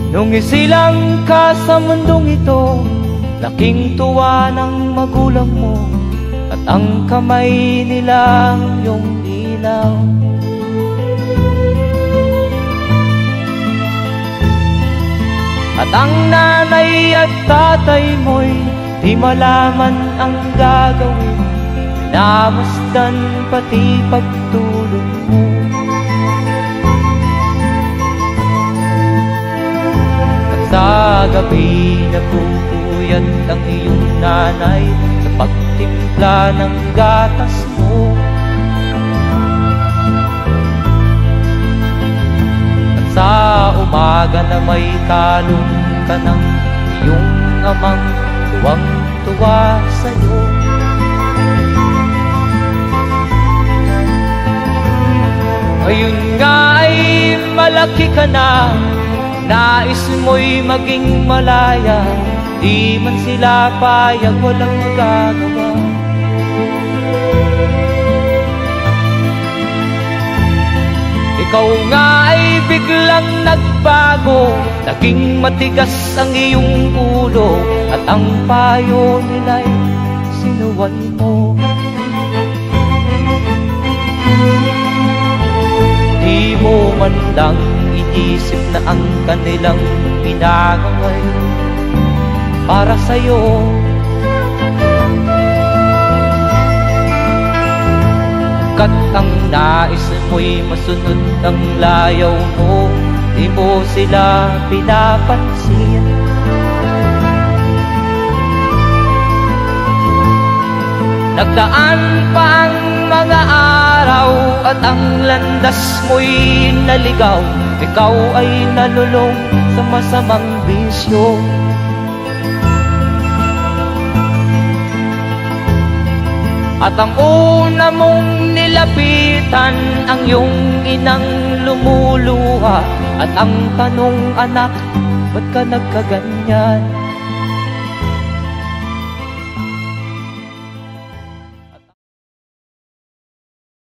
Nung isilang ka sa mundong ito, laking tuwa ng magulang mo, at ang kamay nila iyong ilaw. At ang nanay at tatay mo'y di malaman ang gagawin, namasdan pati pagtulog mo. Sa gabi nagpupuyat ang iyong nanay sa pagtimpla ng gatas mo. At sa umaga na may kalong ka ng iyong amang tuwang-tuwa sa'yo. Ngayon nga ay malaki ka na, nais mo'y maging malaya, di man sila payag, walang magagawa. Ikaw nga ay biglang nagbago, naging matigas ang iyong ulo, at ang payo nila'y sinuway mo. Di mo man lang inisip na ang kanilang ginagaway para sa'yo. Kat ang nais mo'y masunod ang layaw mo, di mo sila pinapansin. Nagdaan pa ang mga araw at ang landas mo'y naligaw, ikaw ay nalulong sa masamang bisyo. At ang una mong nilapitan ang iyong inang lumuluha, at ang tanong, anak, ba't ka nagkaganyan?